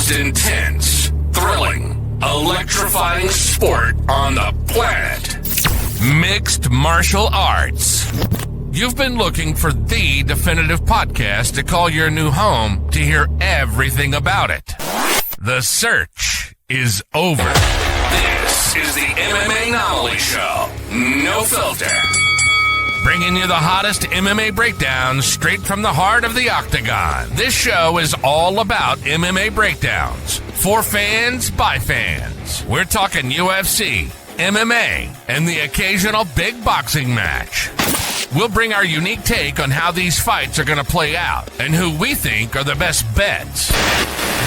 most intense, thrilling, electrifying sport on the planet. Mixed martial arts. You've been looking for the definitive podcast to call your new home to hear everything about it. The search is over. This is the MMAnomaly Show. No filter. Bringing you the hottest MMA breakdowns straight from the heart of the octagon. This show is all about MMA breakdowns. For fans, by fans. We're talking UFC, MMA, and the occasional big boxing match. We'll bring our unique take on how these fights are going to play out and who we think are the best bets.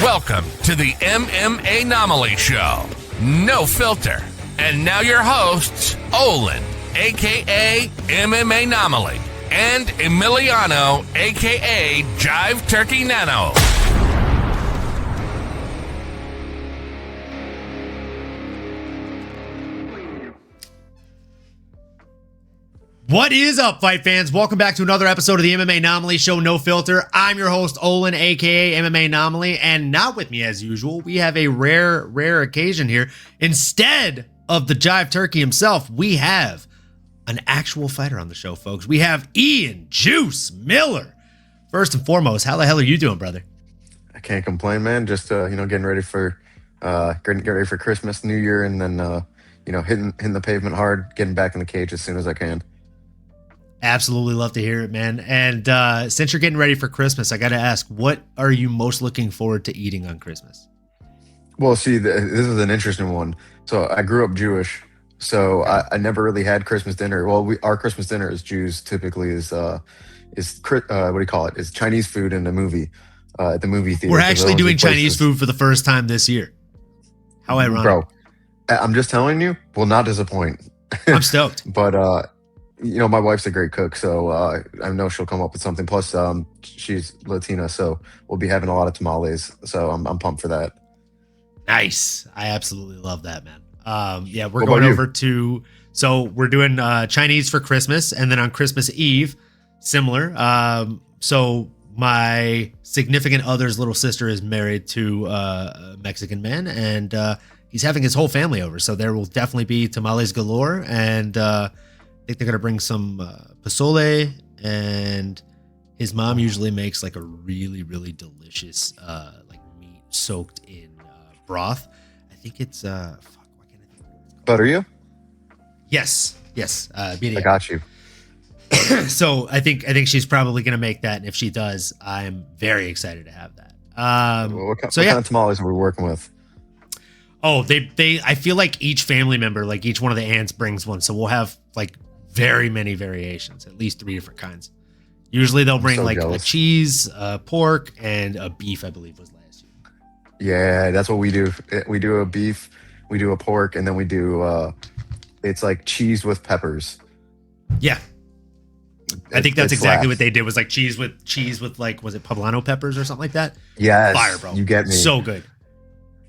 Welcome to the MMAnomaly Show. No filter. And now your hosts, Olin, a.k.a. MMAnomaly, and Emiliano, a.k.a. Jive Turkey Nano. What is up, fight fans? Welcome back to another episode of the MMAnomaly Show, No Filter. I'm your host, Olin, a.k.a. MMAnomaly, and not with me as usual. We have a rare occasion here. Instead of the Jive Turkey himself, we have an actual fighter on the show, folks. We have Ian Juice Miller. First and foremost, how the hell are you doing, brother? I can't complain, man. Just getting ready for Christmas, New Year, and then hitting the pavement hard, getting back in the cage as soon as I can. Absolutely love to hear it, man. And since you're getting ready for Christmas, I got to ask, what are you most looking forward to eating on Christmas? Well, see, this is an interesting one. So I grew up Jewish. So I never really had Christmas dinner. Well, our Christmas dinner as Jews typically is what do you call it? Is Chinese food in the movie at the movie theater. We're actually doing Chinese food for the first time this year. How ironic, bro! I'm just telling you, will not disappoint. I'm stoked. But my wife's a great cook, so I know she'll come up with something. Plus, she's Latina, so we'll be having a lot of tamales. So I'm pumped for that. Nice. I absolutely love that, man. We're going over to, so we're doing Chinese for Christmas, and then on Christmas Eve, similar. So my significant other's little sister is married to a Mexican man, and he's having his whole family over. So there will definitely be tamales galore, and I think they're going to bring some pozole, and his mom usually makes like a really, really delicious like meat soaked in broth. I think it's Butter you? Yes. I got you. So I think she's probably going to make that, and if she does, I'm very excited to have that. What kind of tamales are we working with? Oh, they I feel like each family member, like each one of the aunts brings one, so we'll have like very many variations, at least 3 different kinds. Usually they'll bring a cheese, pork, and a beef, I believe was last year. Yeah, that's what we do. We do a beef, we do a pork, and then we do it's like cheese with peppers. Yeah. I think that's exactly what they did, was like cheese with like, was it poblano peppers or something like that? Yes. Fire, bro. You get me. So good.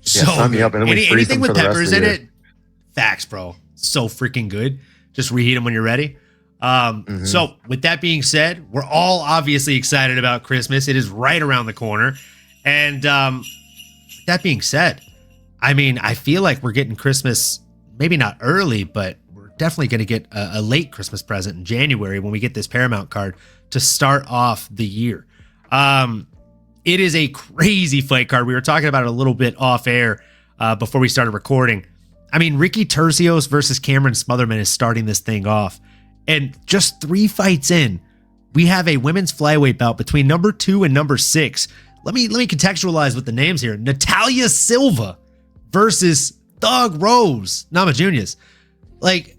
Yeah, sign me up, and then we freeze anything them with for the peppers rest of in the it, facts, bro. So freaking good. Just reheat them when you're ready. So with that being said, we're all obviously excited about Christmas. It is right around the corner. And that being said, I mean, I feel like we're getting Christmas, maybe not early, but we're definitely going to get a late Christmas present in January when we get this Paramount card to start off the year. It is a crazy fight card. We were talking about it a little bit off air before we started recording. I mean, Ricky Turcios versus Cameron Smotherman is starting this thing off. And just 3 fights in, we have a women's flyweight bout between number 2 and number 6. Let me contextualize with the names here. Natalia Silva versus Thug Rose Namajunas. Like,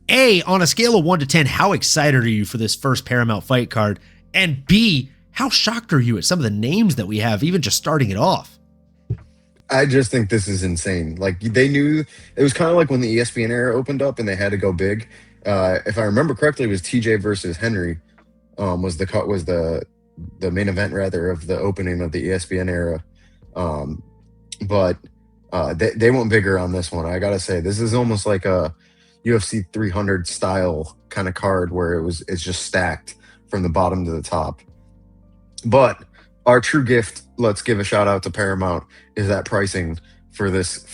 A, on a scale of 1 to 10, how excited are you for this first Paramount fight card? And B, how shocked are you at some of the names that we have, even just starting it off? I just think this is insane. Like, they knew, it was kind of like when the ESPN era opened up and they had to go big. If I remember correctly, it was TJ versus Henry was the main event rather of the opening of the ESPN era. But they went bigger on this one. I gotta say, this is almost like a UFC 300 style kind of card where it's just stacked from the bottom to the top. But our true gift, let's give a shout out to Paramount, is that pricing for this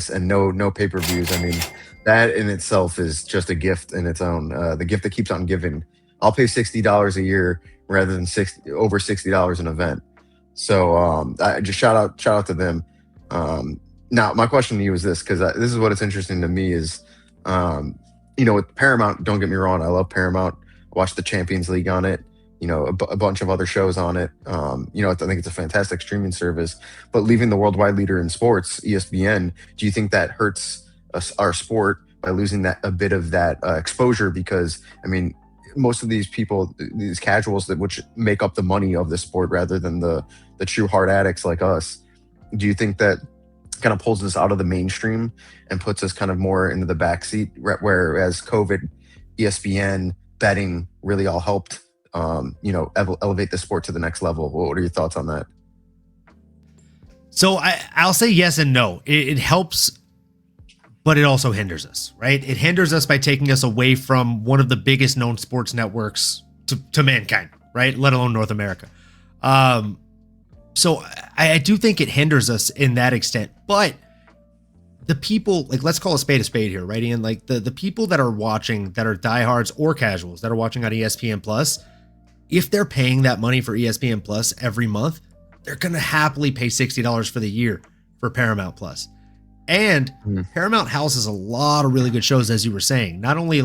and no pay-per-views. I mean, that in itself is just a gift in its own. The gift that keeps on giving. I'll pay $60 a year rather than over $60 an event. So I just shout out to them. Now my question to you is this, because this is what it's interesting to me is, with Paramount. Don't get me wrong, I love Paramount. I watch the Champions League on it. A bunch of other shows on it. I think it's a fantastic streaming service. But leaving the worldwide leader in sports, ESPN, do you think that hurts our sport by losing a bit of that exposure? Because I mean, most of these people, these casuals which make up the money of the sport, rather than the true hard addicts like us, do you think that kind of pulls us out of the mainstream and puts us kind of more into the backseat? Whereas COVID, ESPN, betting really all helped elevate the sport to the next level. What are your thoughts on that? So I'll say yes and no. It helps, but it also hinders us, right? It hinders us by taking us away from one of the biggest known sports networks to mankind, right? Let alone North America. So I do think it hinders us in that extent, but the people, like, let's call a spade here, right, Ian? Like the people that are watching, that are diehards or casuals that are watching on ESPN Plus, if they're paying that money for ESPN Plus every month, they're going to happily pay $60 for the year for Paramount Plus. And Paramount houses a lot of really good shows, as you were saying, not only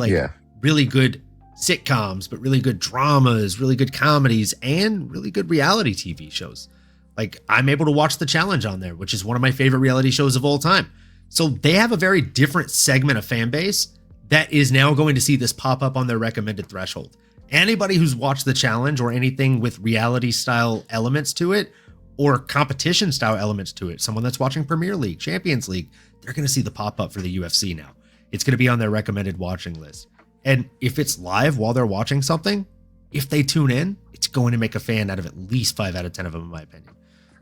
really good sitcoms, but really good dramas, really good comedies, and really good reality TV shows. Like, I'm able to watch The Challenge on there, which is one of my favorite reality shows of all time. So they have a very different segment of fan base that is now going to see this pop up on their recommended threshold. Anybody who's watched The Challenge or anything with reality style elements to it, or competition style elements to it, someone that's watching Premier League, Champions League, they're going to see the pop up for the UFC now. It's going to be on their recommended watching list. And if it's live while they're watching something, if they tune in, it's going to make a fan out of at least 5 out of 10 of them, in my opinion.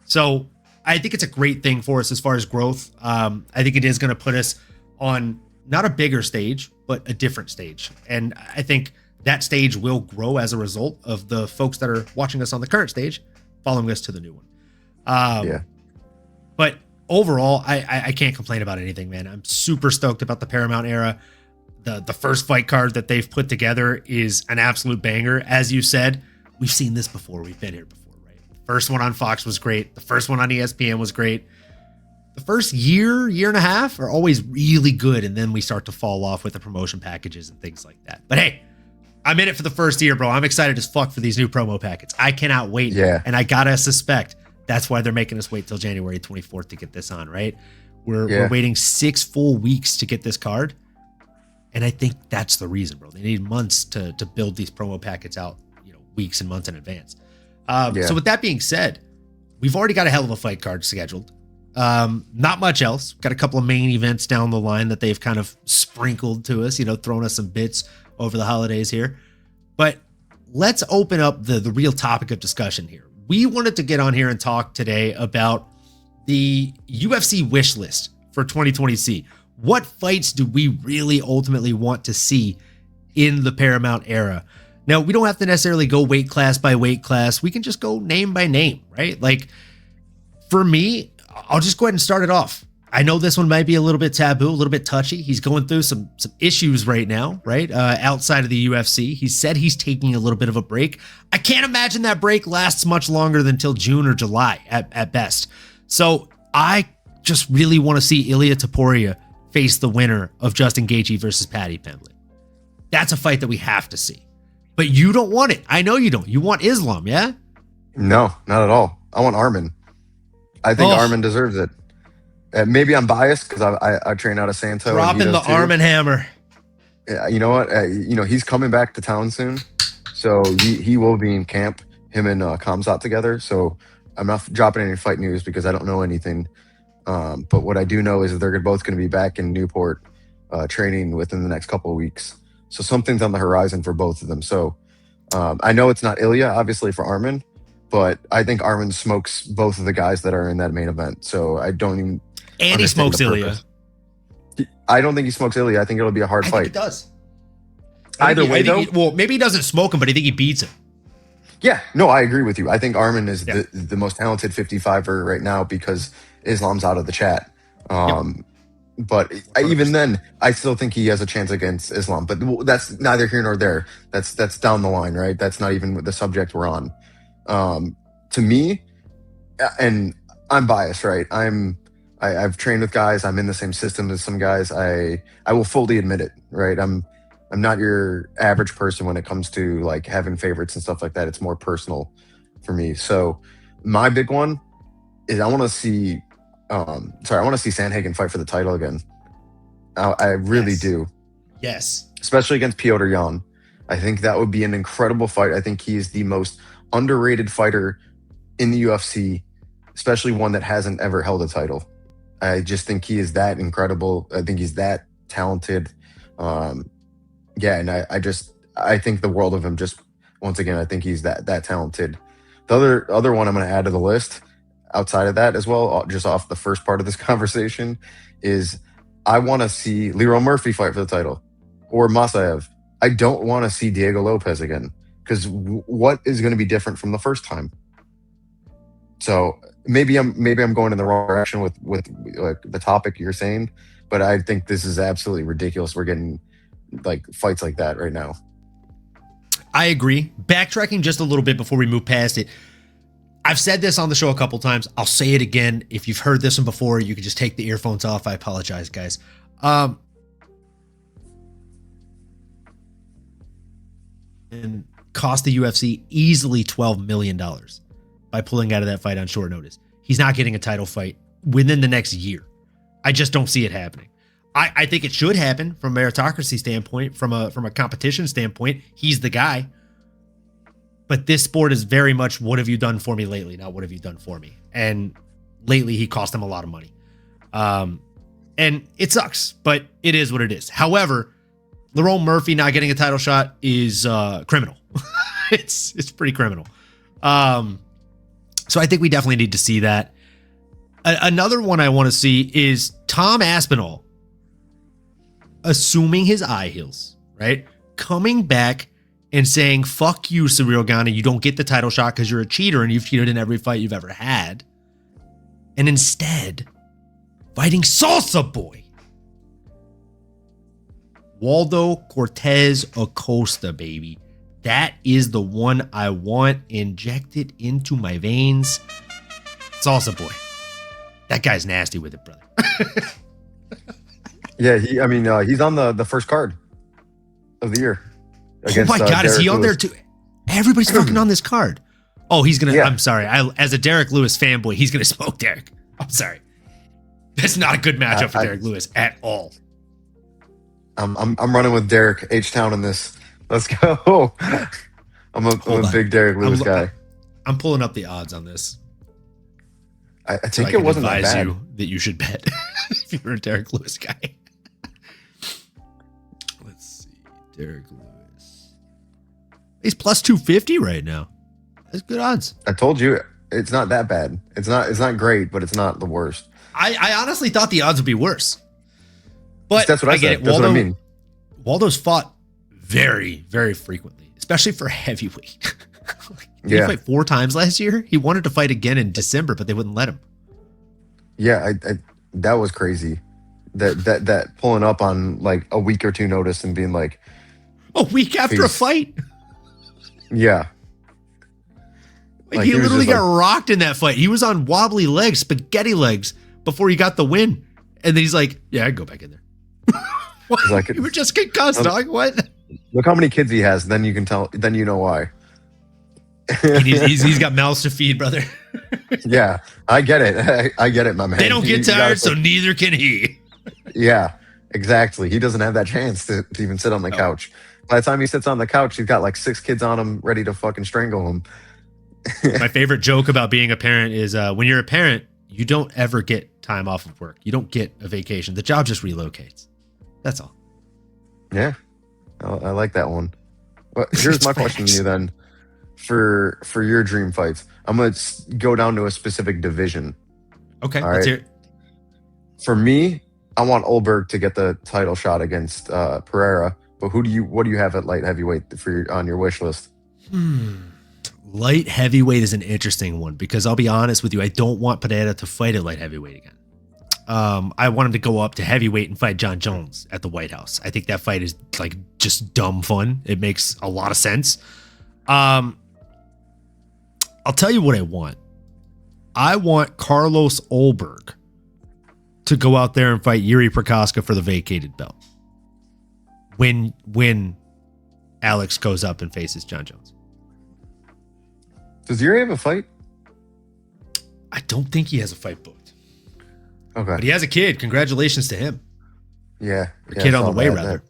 So I think it's a great thing for us as far as growth. I think it is going to put us on not a bigger stage, but a different stage. And I think that stage will grow as a result of the folks that are watching us on the current stage, following us to the new one. But overall, I can't complain about anything, man. I'm super stoked about the Paramount era. The first fight card that they've put together is an absolute banger. As you said, we've seen this before. We've been here before. First one on Fox was great. The first one on ESPN was great. The first year and a half are always really good, and then we start to fall off with the promotion packages and things like that. But hey, I'm in it for the first year, bro. I'm excited as fuck for these new promo packets. I cannot wait. Yeah. And I gotta suspect that's why they're making us wait till January 24th to get this on, right? We're waiting 6 full weeks to get this card. And I think that's the reason, bro. They need months to build these promo packets out, weeks and months in advance. So with that being said, we've already got a hell of a fight card scheduled. Not much else. Got a couple of main events down the line that they've kind of sprinkled to us, thrown us some bits over the holidays here. But let's open up the real topic of discussion here. We wanted to get on here and talk today about the UFC wish list for 2020C. What fights do we really ultimately want to see in the Paramount era? Now, we don't have to necessarily go weight class by weight class. We can just go name by name, right? Like, for me, I'll just go ahead and start it off. I know this one might be a little bit taboo, a little bit touchy. He's going through some issues right now, right? Outside of the UFC. He said he's taking a little bit of a break. I can't imagine that break lasts much longer than till June or July at best. So I just really want to see Ilia Topuria face the winner of Justin Gaethje versus Paddy Pimblett. That's a fight that we have to see. But you don't want it. I know you don't. You want Islam, yeah? No, not at all. I want Arman. I think Arman deserves it. Maybe I'm biased because I train out of Santo. Dropping the Arman hammer. Yeah, you know what? He's coming back to town soon, so he will be in camp. Him and Kamzat together. So I'm not dropping any fight news because I don't know anything. But what I do know is that they're both going to be back in Newport training within the next couple of weeks. So something's on the horizon for both of them. So I know it's not Ilya, obviously, for Arman, but I think Arman smokes both of the guys that are in that main event. So I don't even. And he smokes Ilya. I don't think he smokes Ilya. I think it'll be a hard fight. I think he does. Either way, though. Well, maybe he doesn't smoke him, but I think he beats him. Yeah, no, I agree with you. I think Armin is Yeah. the most talented 55er right now because Islam's out of the chat. But even 100%. then, I still think he has a chance against Islam. But that's neither here nor there. That's down the line, right? That's not even the subject we're on. To me, and I'm biased, right? I've trained with guys. I'm in the same system as some guys. I will fully admit it, right? I'm not your average person when it comes to like having favorites and stuff like that. It's more personal for me. So my big one is I want to see Sandhagen fight for the title again. I really do. Yes. Especially against Piotr Jan. I think that would be an incredible fight. I think he is the most underrated fighter in the UFC, especially one that hasn't ever held a title. I just think he is that incredible. I think he's that talented. And I think the world of him. Just once again, I think he's that talented. The other one I'm going to add to the list, outside of that as well, just off the first part of this conversation, is I want to see Leroy Murphy fight for the title, or Masaev. I don't want to see Diego Lopez again, because what is going to be different from the first time? So maybe I'm going in the wrong direction with like the topic you're saying, but I think this is absolutely ridiculous. We're getting like fights like that right now. I agree. Backtracking just a little bit before we move past it. I've said this on the show a couple times. I'll say it again. If you've heard this one before, you can just take the earphones off. I apologize, guys. And cost the UFC easily $12 million by pulling out of that fight on short notice. He's not getting a title fight within the next year. I just don't see it happening. I think it should happen from a meritocracy standpoint, from a competition standpoint. He's the guy. But this sport is very much, what have you done for me lately? Not what have you done for me? And lately he cost him a lot of money. And it sucks, but it is what it is. However, Leroy Murphy not getting a title shot is criminal. It's pretty criminal. So I think we definitely need to see that. Another one I want to see is Tom Aspinall assuming his eye heals, right? Coming back and saying, fuck you, Ciryl Gane, you don't get the title shot because you're a cheater and you've cheated in every fight you've ever had. And instead, fighting Salsa Boy. Waldo Cortez Acosta, baby. That is the one I want injected into my veins. Salsa Boy. That guy's nasty with it, brother. Yeah, he's on the first card of the year. Oh my God, is he on there too? Everybody's fucking on this card. Oh, he's gonna. Yeah. I'm sorry. As a Derek Lewis fanboy, he's gonna smoke Derek. I'm sorry. That's not a good matchup for Derek Lewis at all. I'm running with Derek H-Town in this. Let's go. I'm a big Derek Lewis guy. I'm pulling up the odds on this. I think it wasn't that bad. You that you should bet if you're a Derek Lewis guy. Let's see, Derek Lewis. He's plus 250 right now. That's good odds. I told you it's not that bad. It's not great, but it's not the worst. I honestly thought the odds would be worse. But that's what I said. That's what I mean. Waldo's fought very, very frequently, especially for heavyweight. He fight 4 times last year. He wanted to fight again in December, but they wouldn't let him. Yeah, that was crazy. That pulling up on like a week or two notice and being like a week after a fight. Yeah. Like he literally got rocked in that fight. He was on wobbly legs, spaghetti legs, before he got the win. And then he's like, yeah, I'd go back in there. What? Like, you were just concussed, dog. What? Look how many kids he has. Then you can tell. Then you know why. he's got mouths to feed, brother. Yeah, I get it. I get it, my man. They don't get tired, so neither can he. Yeah, exactly. He doesn't have that chance to even sit on the couch. By the time he sits on the couch, he's got like 6 kids on him ready to fucking strangle him. My favorite joke about being a parent is when you're a parent, you don't ever get time off of work. You don't get a vacation. The job just relocates. That's all. Yeah, I like that one. But here's my question to you then. For your dream fights, I'm going to go down to a specific division. Okay, let's hear it. For me, I want Olberg to get the title shot against Pereira. But what do you have at light heavyweight on your wish list? Light heavyweight is an interesting one because I'll be honest with you, I don't want Pereira to fight at light heavyweight again. I want him to go up to heavyweight and fight John Jones at the White House. I think that fight is like just dumb fun. It makes a lot of sense. I'll tell you what I want. I want Carlos Ulberg to go out there and fight Yuri Prokaska for the vacated belt. When Alex goes up and faces John Jones. Does Yuri have a fight? I don't think he has a fight booked. Okay. But he has a kid. Congratulations to him. Yeah. A kid on the way, rather.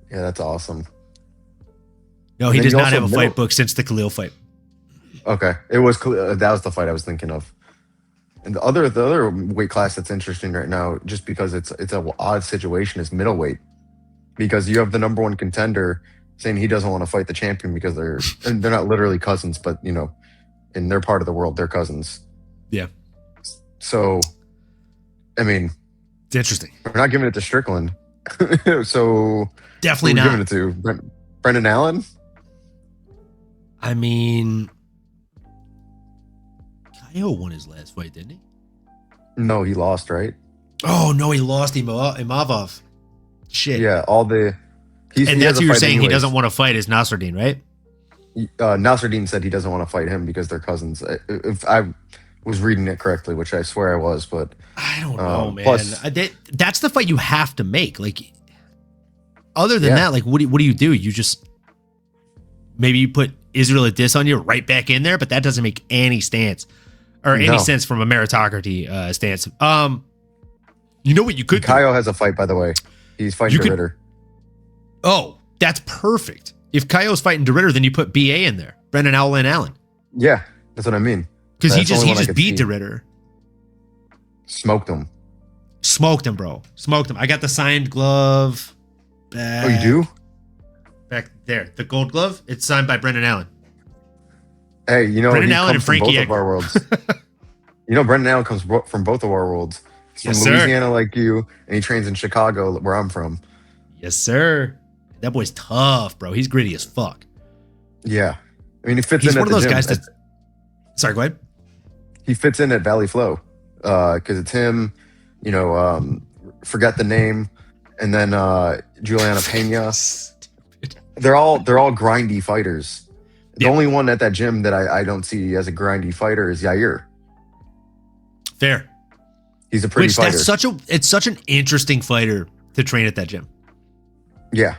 Yeah, that's awesome. No, he does not have a fight booked since the Khalil fight. Okay. That was the fight I was thinking of. And the other weight class that's interesting right now, just because it's an odd situation, is middleweight. Because you have the number one contender saying he doesn't want to fight the champion because they're not literally cousins, but in their part of the world, they're cousins. Yeah. So, I mean, it's interesting. We're not giving it to Strickland. So definitely not. Giving it to Brendan Allen. I mean, Kaio won his last fight, didn't he? No, he lost, right? Oh no, he lost Imavov. Shit. Yeah, and that's who you're saying anyways. He doesn't want to fight is Nasruddin, right? Nasruddin said he doesn't want to fight him because they're cousins. If I was reading it correctly, which I swear I was, but I don't know, man. Plus, that's the fight you have to make. Like, other than that, like, what do you do? You just maybe you put Israel Adesanya right back in there, but that doesn't make any stance or any sense from a meritocracy stance. You know what you could? Kaio has a fight, by the way. He's fighting DeRitter. Oh, that's perfect. If Kaio's fighting DeRitter, then you put BA in there. Brendan Allen. Yeah, that's what I mean. Because he just beat DeRitter. Smoked him, bro. Smoked him. I got the signed glove back. Oh, you do? Back there. The gold glove. It's signed by Brendan Allen. Hey, Brendan Allen and Frankie both of our worlds. Brendan Allen comes from both of our worlds. He's from Louisiana like you, and he trains in Chicago, where I'm from. Yes, sir. That boy's tough, bro. He's gritty as fuck. Yeah. I mean, he fits He's in one at of the those gym. guys that... Sorry, go ahead. He fits in at Valley Flow because it's him, forget the name, and then Juliana Pena. They're all grindy fighters. The only one at that gym that I don't see as a grindy fighter is Yair. Fair. He's a pretty fighter. It's such an interesting fighter to train at that gym. Yeah.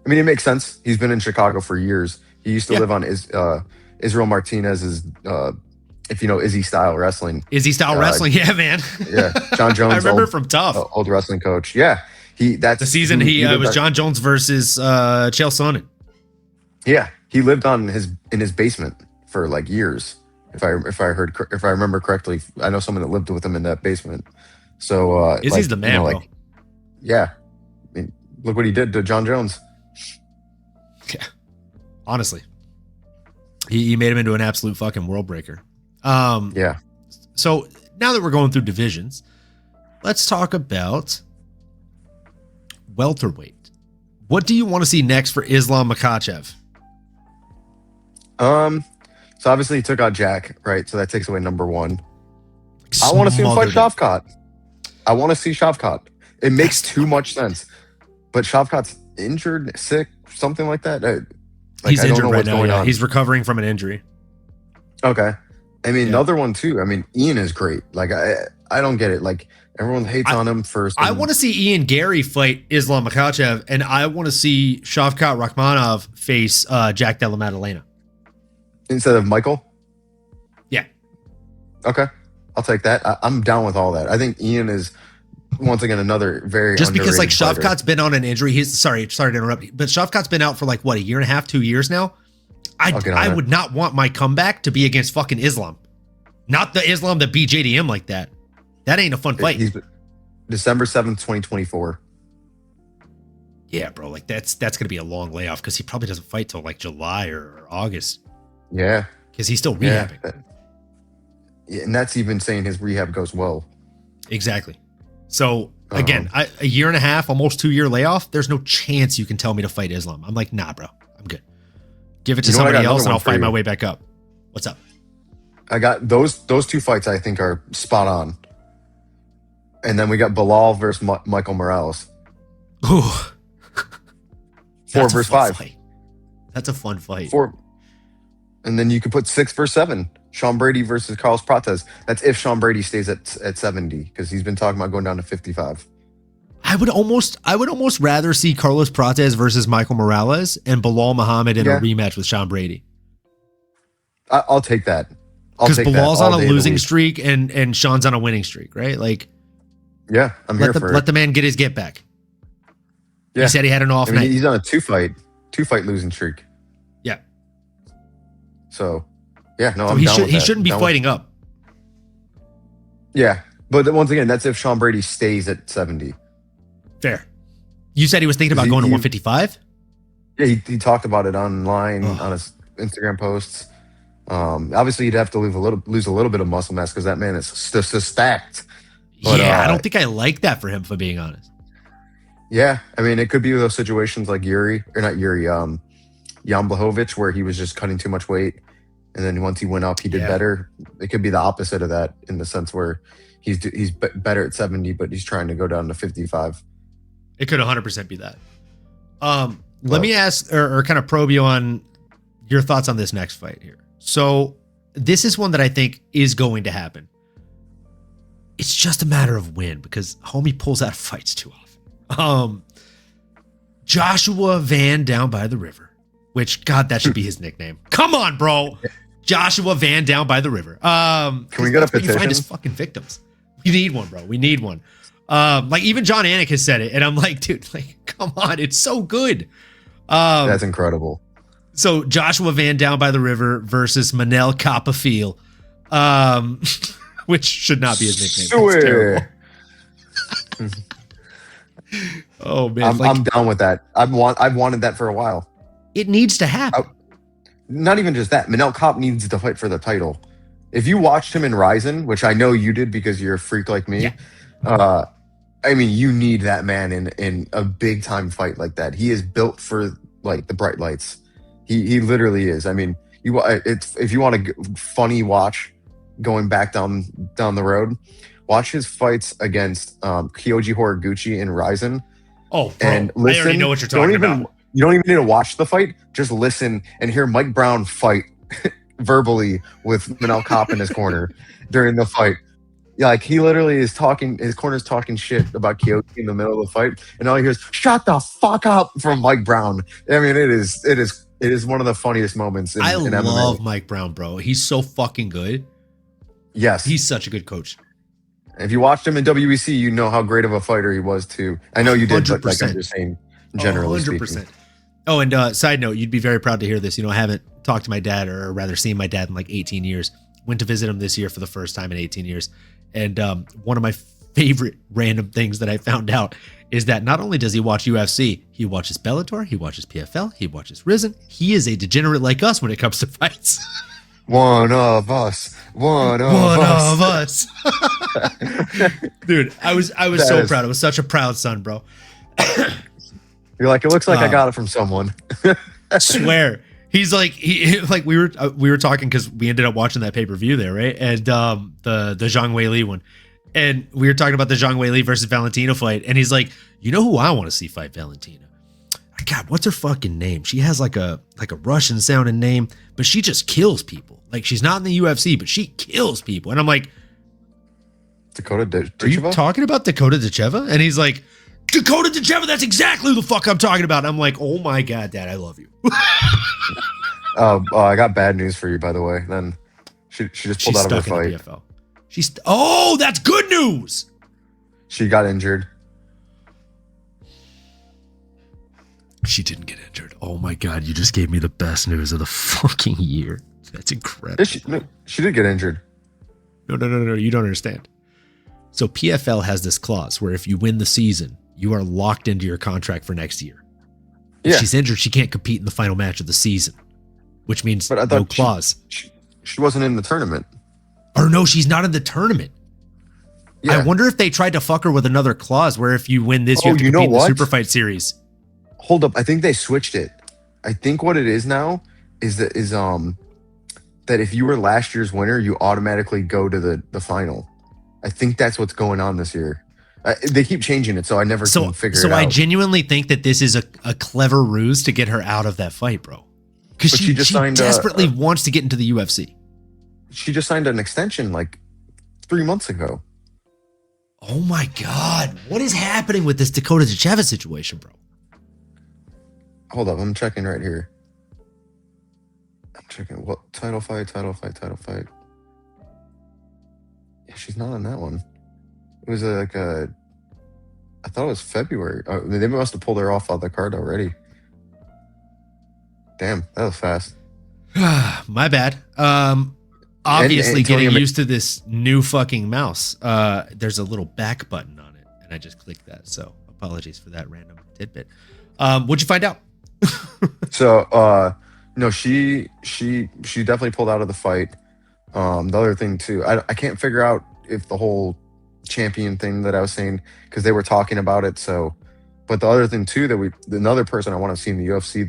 I mean, it makes sense. He's been in Chicago for years. He used to live on Israel Martinez's, if you know Izzy Style Wrestling. Izzy Style Wrestling, yeah, man. Yeah. John Jones. I remember from Tough. Old wrestling coach. Yeah. That's the season he was John Jones versus Chael Sonnen. Yeah. He lived in his basement for like years. If I remember correctly, I know someone that lived with him in that basement. So Izzy's the man, bro. Yeah, I mean, look what he did to John Jones. Yeah, honestly, he made him into an absolute fucking world breaker. Yeah. So now that we're going through divisions, let's talk about welterweight. What do you want to see next for Islam Makhachev? So obviously he took out Jack, right? So that takes away number one. I want to see him fight Shavkat. I want to see Shavkat. It makes too much sense. But Shavkat's injured, sick, something like that. He's injured right now. Yeah. He's recovering from an injury. Okay. I mean, another one too. I mean, Ian is great. Like, I don't get it. Like, everyone hates on him first. I want to see Ian Gary fight Islam Makhachev, and I want to see Shavkat Rakhmonov face Jack Della Maddalena. Instead of Michael? Yeah. Okay. I'll take that. I'm down with all that. I think Ian is, once again, another very just because like fighter. Shavkat's been on an injury. He's sorry to interrupt you, but Shavkat's been out for like what, a year and a half, 2 years now. I would not want my comeback to be against fucking Islam. Not the Islam that beat JDM like that. That ain't a fun fight. He's December 7th, 2024. Yeah, bro. Like that's gonna be a long layoff because he probably doesn't fight till like July or August. Yeah. Because he's still rehabbing. Yeah, and that's even saying his rehab goes well. Exactly. So again, a year and a half, almost 2 year layoff. There's no chance you can tell me to fight Islam. I'm like, nah, bro. I'm good. Give it to You know what? I somebody got else, and another I'll one for fight my you. way back up. What's up? I got those two fights I think are spot on. And then we got Bilal versus Michael Morales. Ooh. 4 That's a versus fun 5. fight. That's a fun fight. 4. And then you could put 6 versus 7. Sean Brady versus Carlos Prates. That's if Sean Brady stays at 70, because he's been talking about going down to 55. I would almost rather see Carlos Prates versus Michael Morales and Bilal Muhammad in a rematch with Sean Brady. I'll take that. Because Bilal's on a losing week. streak and Sean's on a winning streak, right? Like, Yeah, I'm here for let it. the man get his get back. Yeah. He said he had an off I mean, night. he's on a two fight losing streak. Yeah. So, yeah, no, So I'm he down with that. shouldn't be fighting up. Yeah, but then once again, that's if Sean Brady stays at 70. Fair. You said he was thinking about going to 155? Yeah, he talked about it online on his Instagram posts. Obviously, you'd have to lose a little bit of muscle mass because that man is stacked. But, yeah, I don't think I like that for him, if I'm being honest. Yeah, I mean, it could be those situations like Jan Blachowicz, where he was just cutting too much weight, and then once he went up, he did better. It could be the opposite of that, in the sense where he's better at 70, but he's trying to go down to 55. It could 100% be that. Let me ask or kind of probe you on your thoughts on this next fight here. So this is one that I think is going to happen. It's just a matter of when, because homie pulls out fights too often. Joshua Van down by the river, which, God, that should be his nickname. Come on, bro. Joshua Van down by the river. Can we get a petition? You find his fucking victims. We need one, bro. We need one. Like even John Anik has said it, and I'm like, dude, like, come on, it's so good. That's incredible. So Joshua Van down by the river versus Manel Copperfield, which should not be his nickname. It's terrible. Oh man, I'm down with that. I've wanted that for a while. It needs to happen. Not even just that. Manel Cop needs to fight for the title. If you watched him in Ryzen, which I know you did because you're a freak like me, I mean, you need that man in a big time fight like that. He is built for like the bright lights. He literally is. I mean, if you want a funny watch going back down the road, watch his fights against Kyoji Horiguchi in Ryzen. Oh, bro, and listen, I already know what you're talking about. You don't even need to watch the fight. Just listen and hear Mike Brown fight verbally with Manel Cop in his corner during the fight. Yeah, like he literally is talking. His corner's talking shit about Kyoji in the middle of the fight, and all he hears "Shut the fuck up" from Mike Brown. I mean, it is one of the funniest moments. In love MMA. Mike Brown, bro. He's so fucking good. Yes, he's such a good coach. If you watched him in WEC, you know how great of a fighter he was too. I know you did, 100%. But like I'm just saying, generally 100%. Speaking. Oh, and side note, you'd be very proud to hear this. You know, I haven't talked to my dad, or rather seen my dad in like 18 years. Went to visit him this year for the first time in 18 years. And one of my favorite random things that I found out is that not only does he watch UFC, he watches Bellator, he watches PFL, he watches Risen. He is a degenerate like us when it comes to fights. One of us. One of us. Dude, I was so proud. It was such a proud son, bro. You're like, it looks like I got it from someone. I swear. He's like, we were talking because we ended up watching that pay-per-view there, right? And the Zhang Weili one. And we were talking about the Zhang Weili versus Valentina fight. And he's like, you know who I want to see fight Valentina? God, what's her fucking name? She has like a Russian sounding name, but she just kills people. Like, she's not in the UFC, but she kills people. And I'm like, Dakota Decheva? Are you talking about Dakota Decheva? And he's like, Dakota Decheva, that's exactly the fuck I'm talking about. And I'm like, oh my God, Dad, I love you. I got bad news for you, by the way. Then she just pulled out of her fight. PFL. That's good news. She got injured. She didn't get injured. Oh my God, you just gave me the best news of the fucking year. That's incredible. She did get injured. No, you don't understand. So PFL has this clause where if you win the season, you are locked into your contract for next year. If she's injured, she can't compete in the final match of the season, which means no clause. She wasn't in the tournament. Or no, she's not in the tournament. Yeah. I wonder if they tried to fuck her with another clause where if you win this, you have to compete in the Super Fight series. Hold up. I think they switched it. I think what it is now that if you were last year's winner, you automatically go to the final. I think that's what's going on this year. They keep changing it, so I never can figure it out. So I genuinely think that this is a clever ruse to get her out of that fight, bro. Because she desperately wants to get into the UFC. She just signed an extension like 3 months ago. Oh my God. What is happening with this Dakota Tacheva situation, bro? Hold up, I'm checking right here. I'm checking what title fight. Yeah, she's not on that one. It was I thought it was February. Oh, they must have pulled her off the card already. Damn, that was fast. My bad. Obviously getting used to this new fucking mouse. There's a little back button on it, and I just clicked that. So apologies for that random tidbit. What'd you find out? So no, she definitely pulled out of the fight. The other thing too, I can't figure out if the whole champion thing that I was saying, because they were talking about it. So, but the other thing too another person I want to see in the UFC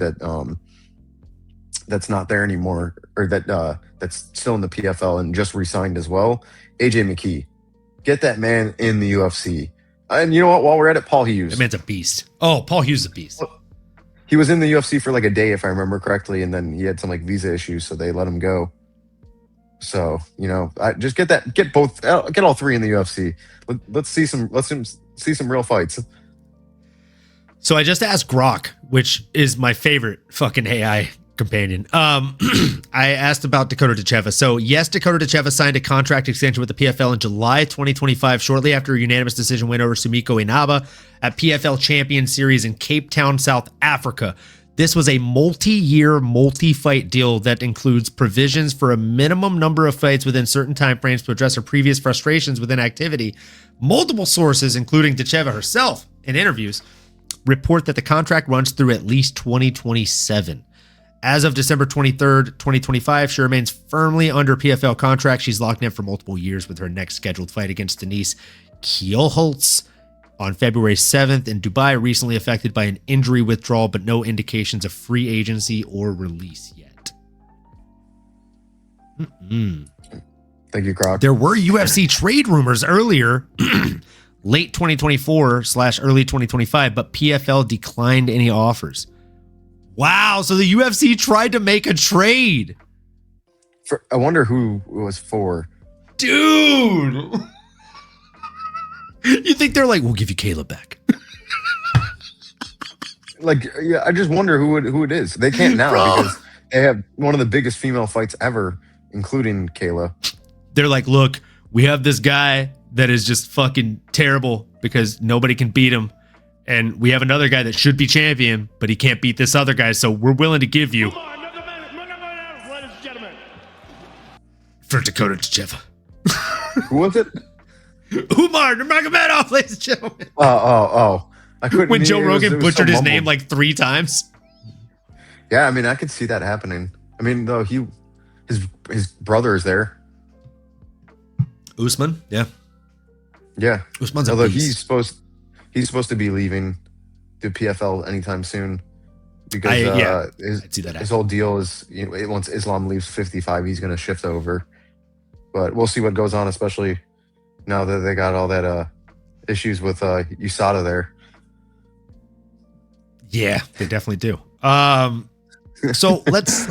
that's not there anymore, or that's still in the PFL and just re-signed as well, AJ McKee. Get that man in the UFC. And you know what? While we're at it, Paul Hughes. That man's a beast. Oh, Paul Hughes is a beast. He was in the UFC for like a day, if I remember correctly, and then he had some like visa issues, so they let him go. So, I just get all three in the UFC. Let's see some real fights. So I just asked Grok, which is my favorite fucking AI companion. I asked about Dakota Tacheva. So yes, Dakota Tacheva signed a contract extension with the PFL in July 2025, shortly after a unanimous decision win over Sumiko Inaba at PFL Champion Series in Cape Town, South Africa. This was a multi-year, multi-fight deal that includes provisions for a minimum number of fights within certain timeframes to address her previous frustrations within activity. Multiple sources, including Tacheva herself in interviews, report that the contract runs through at least 2027. As of December 23rd, 2025, she remains firmly under PFL contract. She's locked in for multiple years with her next scheduled fight against Denise Kielholtz on February 7th in Dubai, recently affected by an injury withdrawal, but no indications of free agency or release yet. Thank you, Croc. There were UFC trade rumors earlier, late 2024/early 2025, but PFL declined any offers. Wow, so the UFC tried to make a trade. I wonder who it was for. Dude! You think they're like, we'll give you Kayla back? Yeah, I just wonder who it is. They can't now because they have one of the biggest female fights ever, including Kayla. They're like, look, we have this guy that is just fucking terrible because nobody can beat him. And we have another guy that should be champion, but he can't beat this other guy. So we're willing to give you for Dakota Tacheva. Who was it? Umar Nurmagomedov, ladies and gentlemen. Oh. I couldn't. When Joe Rogan butchered his name like 3 times. Yeah, I mean, I could see that happening. I mean, though his brother is there. Usman, yeah. Usman's a although beast. he's supposed to be leaving the PFL anytime soon because his whole deal is once Islam leaves 55, he's going to shift over. But we'll see what goes on, especially now that they got all that issues with USADA there. Yeah, they definitely do. So let's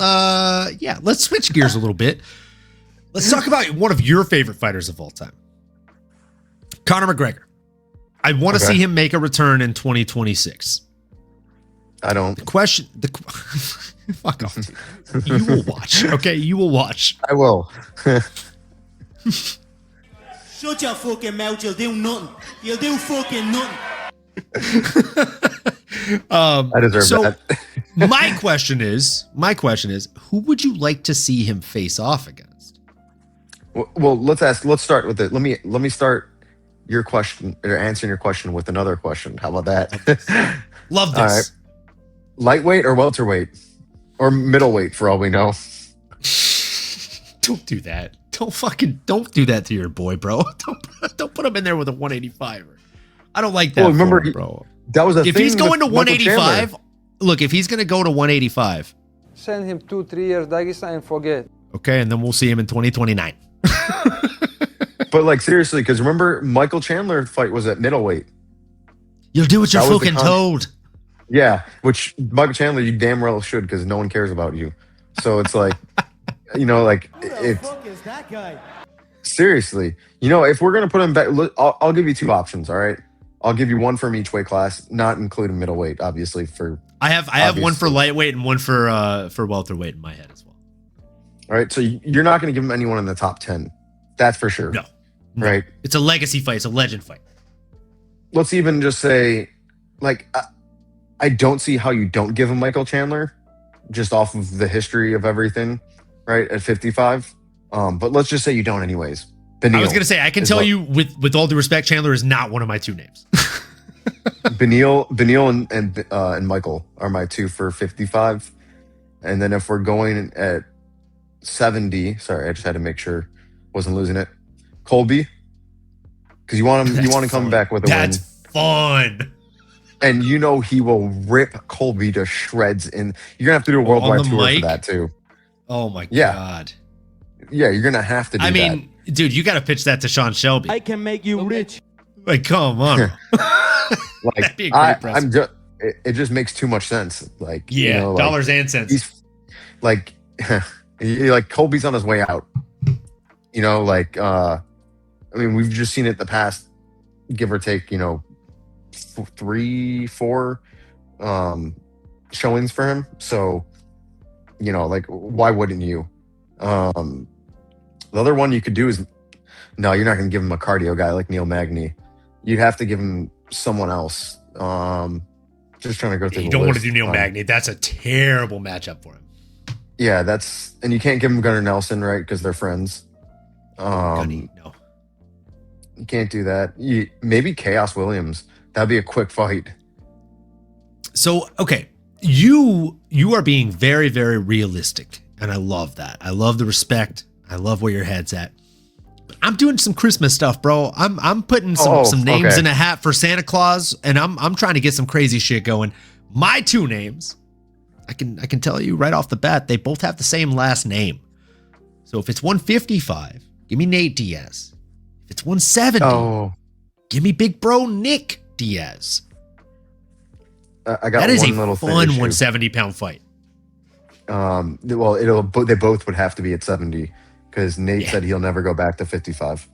switch gears a little bit. Let's talk about one of your favorite fighters of all time, Conor McGregor. I want to see him make a return in 2026. I don't. Fuck off. You will watch. Okay, you will watch. I will. Shut your fucking mouth, you'll do nothing. You'll do fucking nothing. I deserve that. my question is, who would you like to see him face off against? Well, let's start with it. Let me start your question or answering your question with another question. How about that? Love this. All right. Lightweight or welterweight or middleweight for all we know. Don't do that. Don't do that to your boy, bro. Don't put him in there with a 185. I don't like that. Well, remember, him, bro. That was if he's going to 185. Look, if he's going to go to 185, Send him 2-3 years Dagestan and forget. Okay, and then we'll see him in 2029. But like seriously, because remember Michael Chandler fight was at middleweight. You'll do what you're That was the fucking told. Yeah, which Michael Chandler, you damn well should, because no one cares about you. So it's like, like Who the it's fuck is that guy? seriously, if we're gonna put him back, I'll give you two options. All right, I'll give you one from each weight class, not including middleweight, obviously. I have one for lightweight and one for welterweight in my head as well. All right, so you're not gonna give him anyone in the top 10. That's for sure. No. Right. It's a legacy fight. It's a legend fight. Let's even just say, like, I don't see how you don't give him Michael Chandler, just off of the history of everything, right? At 55. But let's just say you don't, anyways. Beneil I was gonna say I can tell you with all due respect, Chandler is not one of my two names. Beneil and Michael are my two for 55. And then if we're going at 70, sorry, I just had to make sure wasn't losing it. Colby, because you want to come back with a win. That's fun. And he will rip Colby to shreds. And you're gonna have to do a worldwide tour for that too. Oh my god. Yeah, you're gonna have to do that. I mean, dude, you got to pitch that to Sean Shelby. I can make you rich. Like, come on. like, be a great presser. I'm just, it just makes too much sense. Like, yeah, dollars and cents. He's like, Colby's on his way out. I mean, we've just seen it the past, give or take, 3-4 showings for him. So, why wouldn't you? The other one you could do is, no, you're not going to give him a cardio guy like Neil Magny. You'd have to give him someone else. Just trying to go through. You don't want to do Neil Magny. That's a terrible matchup for him. Yeah, and you can't give him Gunnar Nelson, right? Because they're friends. Gunny, no. You can't do that. Maybe Chaos Williams. That'd be a quick fight. So, okay, you are being very, very realistic, and I love that. I love the respect. I love where your head's at. But I'm doing some Christmas stuff, bro. I'm putting some names in a hat for Santa Claus, and I'm trying to get some crazy shit going. My two names, I can tell you right off the bat, they both have the same last name. So if it's 155, give me Nate Diaz. If it's 170, give me big bro Nick Diaz. I got that is one a little fun issue. 170-pound fight. Well, they both would have to be at 70 because Nate said he'll never go back to 55.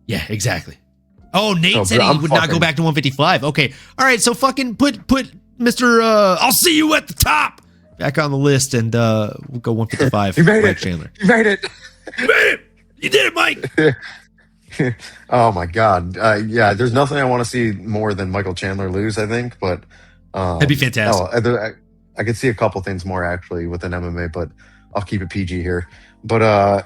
Yeah, exactly. Oh, Nate said he would not go back to 155. Okay, all right. So fucking put Mr. I'll see you at the top back on the list, and we'll go 155. You made it, Chandler. You made it. You made it. You did it, Mike. Oh my god. Yeah, there's nothing I want to see more than Michael Chandler lose, I think, but that'd be fantastic. I could see a couple things more actually within MMA, but I'll keep it PG here. But I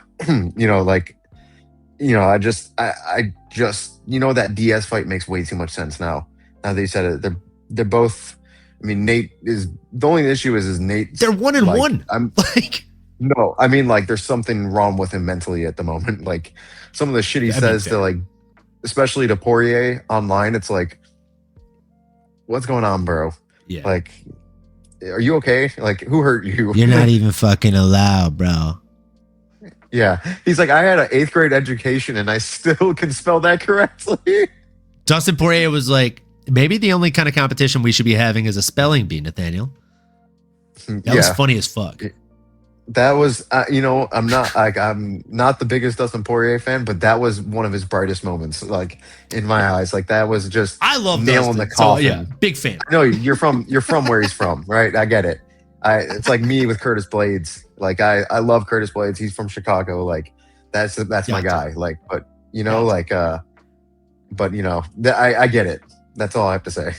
just that Diaz fight makes way too much sense now. Now that you said it, they're both. I mean, Nate is the only issue is Nate. They're 1-1. I'm like, no, I mean, like, there's something wrong with him mentally at the moment. Like, some of the shit he says to, like, especially to Poirier online, it's like, what's going on, bro? Yeah. Like, are you okay? Like, who hurt you? You're not even fucking allowed, bro. Yeah. He's like, I had an 8th grade education and I still can spell that correctly. Dustin Poirier was like, maybe the only kind of competition we should be having is a spelling bee, Nathaniel. That was funny as fuck. That was, I'm not the biggest Dustin Poirier fan, but that was one of his brightest moments, like, in my eyes. Like, that was just I love nailing Dustin. the coffin. So, yeah, big fan. No, you're from where he's from, right? I get it. It's like me with Curtis Blades. Like, I love Curtis Blades. He's from Chicago. Like, that's my guy. Like, but I get it. That's all I have to say.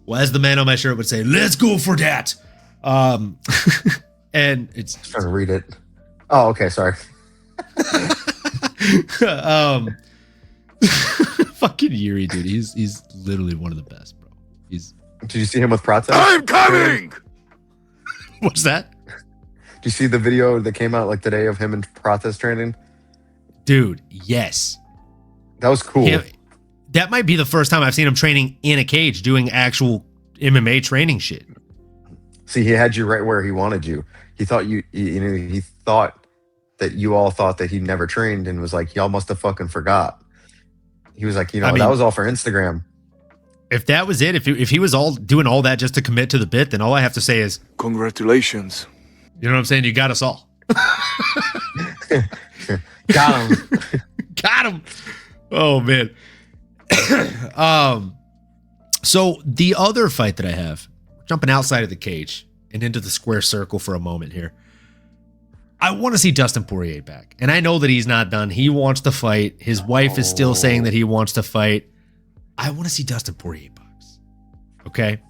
Well, as the man on my shirt would say, let's go for that. And it's I'm trying to read it. Oh, okay, sorry. Fucking Yuri, dude. He's literally one of the best, bro. Did you see him with Prates? I'm coming. What's that? Did you see the video that came out like today of him and Prates training? Dude, yes. That was cool. That might be the first time I've seen him training in a cage doing actual MMA training shit. See, he had you right where he wanted you. He thought he thought that you all thought that he never trained and was like, y'all must have fucking forgot. He was like, that was all for Instagram. If that was it, if he was all doing all that just to commit to the bit, then all I have to say is congratulations. You know what I'm saying? You got us all. Got him. Got him. Oh man. So the other fight that I have, jumping outside of the cage and into the square circle for a moment here. I want to see Dustin Poirier back. And I know that he's not done. He wants to fight. His wife is still saying that he wants to fight. I want to see Dustin Poirier box. Okay?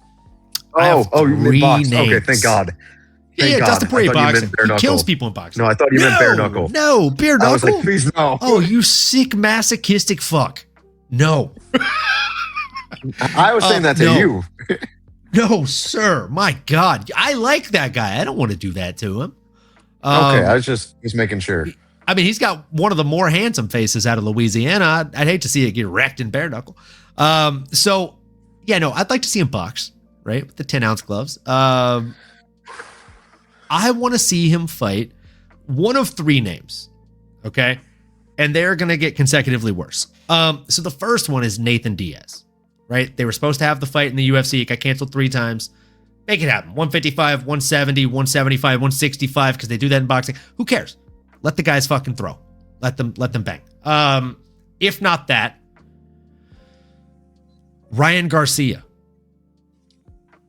You meant box. Okay, thank God. Thank God. Dustin Poirier boxing. He kills people in boxing. No, I thought you meant bare knuckle. No, bare knuckle. I was like, please no. Oh, you sick masochistic fuck. No. I was saying that to you. No, sir. My God. I like that guy. I don't want to do that to him. Okay, I was just making sure. I mean, he's got one of the more handsome faces out of Louisiana. I'd hate to see it get wrecked in bare knuckle. So, yeah, no, I'd like to see him box, right? With the 10-ounce gloves. I want to see him fight one of three names, okay? And they're going to get consecutively worse. So the first one is Nathan Diaz, right? They were supposed to have the fight in the UFC. It got canceled 3 times. Make it happen. 155, 170, 175, 165, because they do that in boxing. Who cares? Let the guys fucking throw. Let them bang. If not that, Ryan Garcia.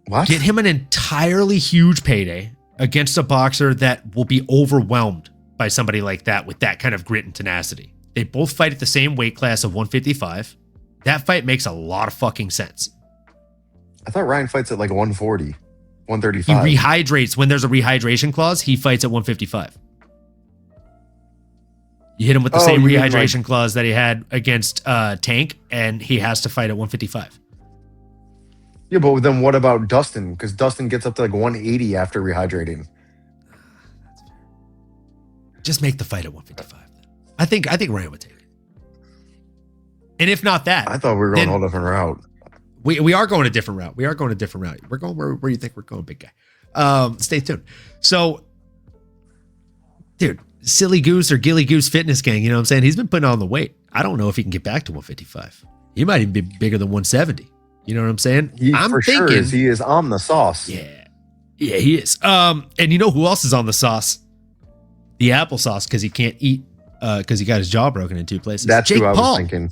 What? Get him an entirely huge payday against a boxer that will be overwhelmed by somebody like that with that kind of grit and tenacity. They both fight at the same weight class of 155. That fight makes a lot of fucking sense. I thought Ryan fights at like 140, 135. He rehydrates. When there's a rehydration clause, he fights at 155. You hit him with the same rehydration clause that he had against Tank, and he has to fight at 155. Yeah, but then what about Dustin? Because Dustin gets up to like 180 after rehydrating. Just make the fight at 155. I think Ryan would take it. And if not that, I thought we were going a whole different route. We are going a different route. We're going where you think we're going, big guy. Stay tuned. So, dude, Silly Goose or Gilly Goose Fitness Gang, you know what I'm saying? He's been putting on the weight. I don't know if he can get back to 155. He might even be bigger than 170. You know what I'm saying? I'm thinking he is on the sauce. Yeah, he is. And you know who else is on the sauce? The applesauce, because he can't eat because he got his jaw broken in 2 places. That's Jake who I Paul, was thinking.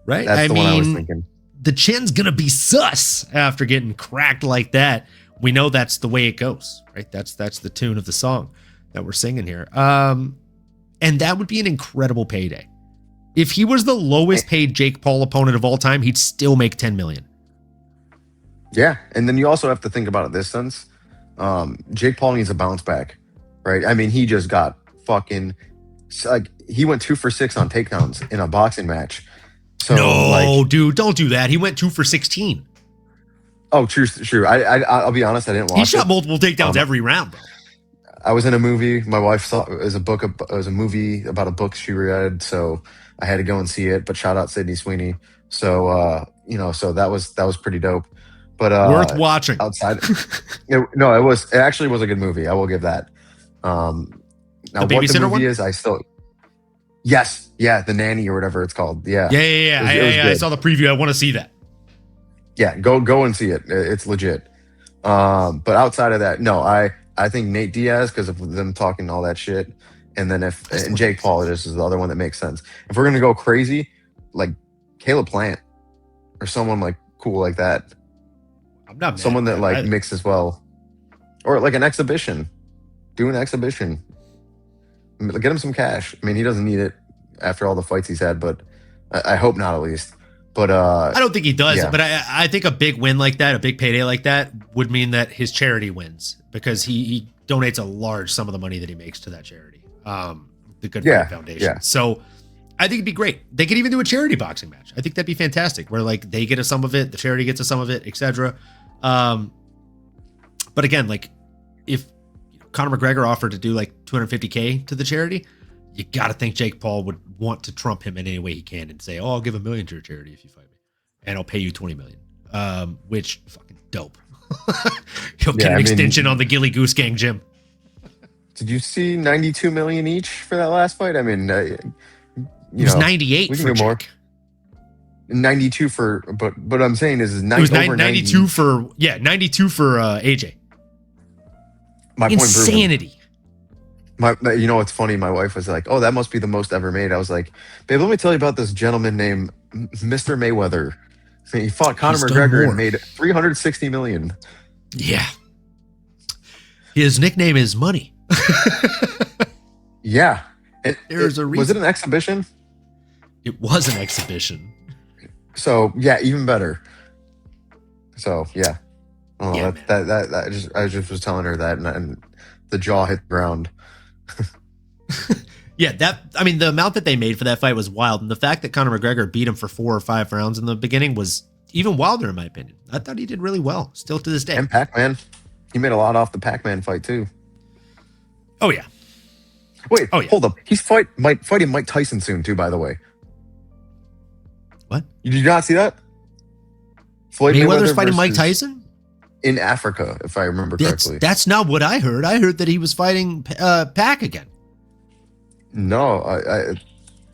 Right? That's the one I was thinking. The chin's gonna be sus after getting cracked like that. We know that's the way it goes, right? That's the tune of the song that we're singing here. And that would be an incredible payday. If he was the lowest paid Jake Paul opponent of all time, he'd still make 10 million. Yeah, and then you also have to think about it this sense. Jake Paul needs a bounce back, right? I mean, he just got fucking he went 2 for 6 on takedowns in a boxing match. So, no, dude, don't do that. He went 2 for 16. Oh, true. I'll be honest, I didn't watch it. He shot multiple takedowns every round, bro. I was in a movie. My wife saw it was a movie about a book she read, so I had to go and see it. But shout out Sydney Sweeney. So so that was pretty dope. But worth watching. Outside, it actually was a good movie. I will give that. Now the Babysitter what the movie one? is, yes, the Nanny or whatever it's called. Yeah. I saw the preview. I want to see that. Yeah, go and see it. It's legit. But outside of that, no, I think Nate Diaz because of them talking all that shit, and then and Jake Paul just is the other one that makes sense. If we're gonna go crazy, like Caleb Plant or someone like cool like that. I'm not someone that like mixes well, or like an exhibition. Do an exhibition. Get him some cash. I mean, he doesn't need it after all the fights he's had, but I hope not at least. But I don't think he does. But I think a big win like that, a big payday like that, would mean that his charity wins because he donates a large sum of the money that he makes to that charity, the Good Fight Foundation. Yeah. So I think it'd be great. They could even do a charity boxing match. I think that'd be fantastic, where like they get a sum of it, the charity gets a sum of it, etc. But again, like if Conor McGregor offered to do like $250K to the charity, you got to think Jake Paul would want to trump him in any way he can and say, "Oh, I'll give $1 million to your charity if you fight me, and I'll pay you $20 million," which fucking dope. He'll get an extension on the Gilly Goose Gang gym. Did you see 92 million each for that last fight? I mean, It was 98 for Jake. 92 for, but what I'm saying is it was 92 for 92 for AJ. My Insanity. You know what's funny? My wife was like, "Oh, that must be the most ever made." I was like, "Babe, let me tell you about this gentleman named Mr. Mayweather. He fought Conor McGregor and made 360 million." Yeah. His nickname is Money. Yeah. There's a reason. Was it an exhibition? It was an exhibition. So yeah, even better. So yeah. Oh, Yeah, I just was telling her that, and the jaw hit the ground. Yeah, the amount that they made for that fight was wild, and the fact that Conor McGregor beat him for 4 or 5 rounds in the beginning was even wilder, in my opinion. I thought he did really well, still to this day. And Pac-Man, he made a lot off the Pac-Man fight too. Oh yeah. Wait, hold up. He's fighting Mike Tyson soon too, by the way. What? You did not see that? Floyd Mayweather's fighting Mike Tyson? In Africa, if I remember correctly. That's not what I heard. I heard that he was fighting Pac again. No,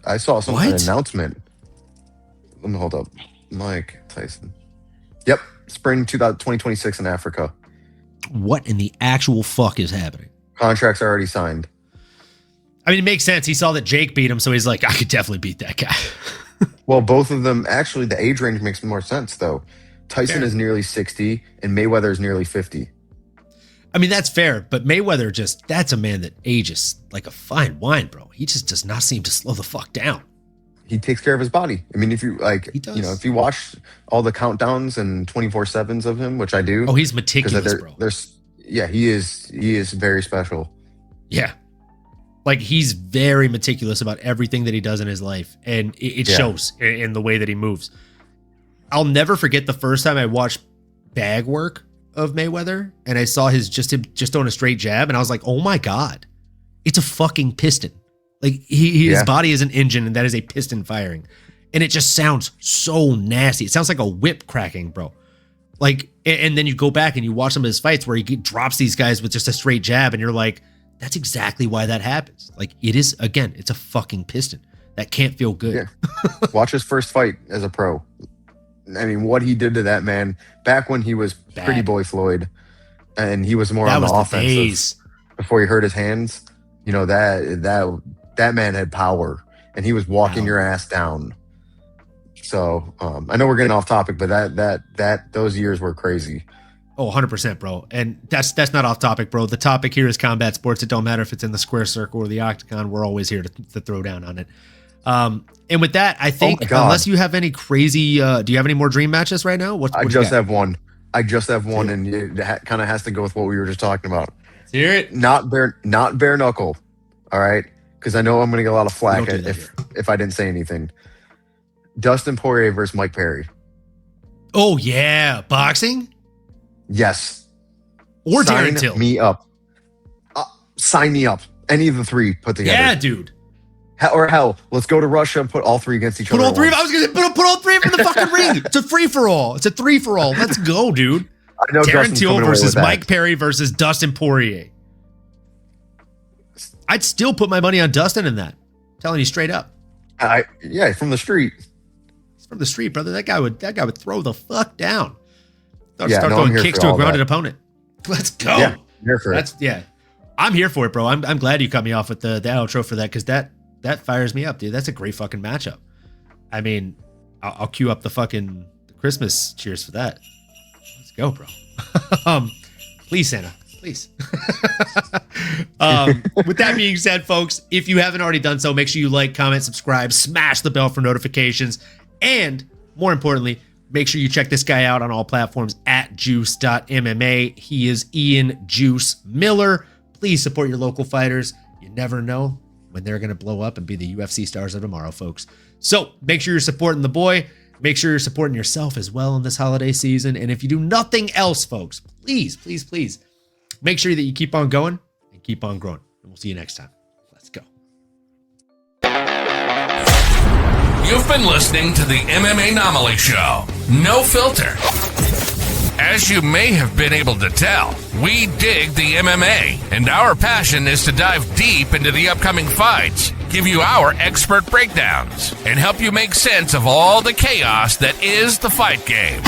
I saw some kind of announcement. Let me hold up. Mike Tyson. Yep, spring 2026 in Africa. What in the actual fuck is happening? Contracts are already signed. I mean, it makes sense. He saw that Jake beat him, so he's like, I could definitely beat that guy. Well, both of them, actually, the age range makes more sense, though. Tyson is nearly 60, and Mayweather is nearly 50. I mean, that's fair, but Mayweather that's a man that ages like a fine wine, bro. He just does not seem to slow the fuck down. He takes care of his body. I mean, if you he does. if you watch all the countdowns and 24/7s of him, which I do. Oh, he's meticulous, bro. He is very special. Yeah. Like, he's very meticulous about everything that he does in his life, and it shows in the way that he moves. I'll never forget the first time I watched bag work of Mayweather, and I saw him just throwing a straight jab, and I was like, oh my God, it's a fucking piston. Like, his body is an engine, and that is a piston firing. And it just sounds so nasty. It sounds like a whip cracking, bro. Like, and then you go back and you watch some of his fights where he drops these guys with just a straight jab, and you're like, that's exactly why that happens. Like, it is, again, it's a fucking piston. That can't feel good. Yeah. Watch his first fight as a pro. I mean, what he did to that man back when he was Pretty Boy Floyd, and he was more on the offensive before he hurt his hands. You know, that man had power, and he was walking your ass down. So I know we're getting off topic, but those years were crazy. Oh, 100%, bro. And that's not off topic, bro. The topic here is combat sports. It don't matter if it's in the square circle or the octagon. We're always here to throw down on it. And with that, I think, unless you have any crazy, do you have any more dream matches right now? I just have one. And it kind of has to go with what we were just talking about. Let's hear it. Not bare knuckle. All right, because I know I'm going to get a lot of flack if I didn't say anything. Dustin Poirier versus Mike Perry. Oh yeah, boxing. Yes. Or Darren Till. Sign me up. Sign me up. Any of the three put together. Yeah, dude. Hell, let's go to Russia and put all three against each other. I was going to put all three in the fucking ring. It's a free-for-all. It's a 3-for-all. Let's go, dude. I know Darren Till versus Mike Perry versus Dustin Poirier. I'd still put my money on Dustin in that. I'm telling you straight up. From the street. He's from the street, brother. That guy would throw the fuck down. Start I'm throwing here kicks for to a all grounded that. opponent. Let's go. Yeah, I'm here for it. I'm here for it, bro. I'm glad you cut me off with the outro for that, because that fires me up, dude. That's a great fucking matchup. I mean, I'll cue up the fucking Christmas cheers for that. Let's go, bro. Please, Santa. Please. With that being said, folks, if you haven't already done so, make sure you like, comment, subscribe, smash the bell for notifications, and more importantly, make sure you check this guy out on all platforms at juice.mma. He is Ian Juice Miller. Please support your local fighters. You never know when they're going to blow up and be the UFC stars of tomorrow, folks. So make sure you're supporting the boy. Make sure you're supporting yourself as well in this holiday season. And if you do nothing else, folks, please, please, please make sure that you keep on going and keep on growing. And we'll see you next time. Let's go. You've been listening to the MMAnomaly Show. No filter. As you may have been able to tell, we dig the MMA, and our passion is to dive deep into the upcoming fights, give you our expert breakdowns, and help you make sense of all the chaos that is the fight game.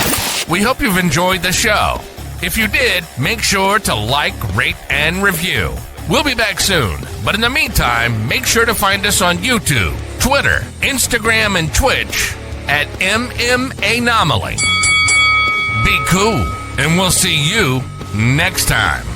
We hope you've enjoyed the show. If you did, make sure to like, rate, and review. We'll be back soon, but in the meantime, make sure to find us on YouTube, Twitter, Instagram, and Twitch at MMAnomaly. Be cool, and we'll see you next time.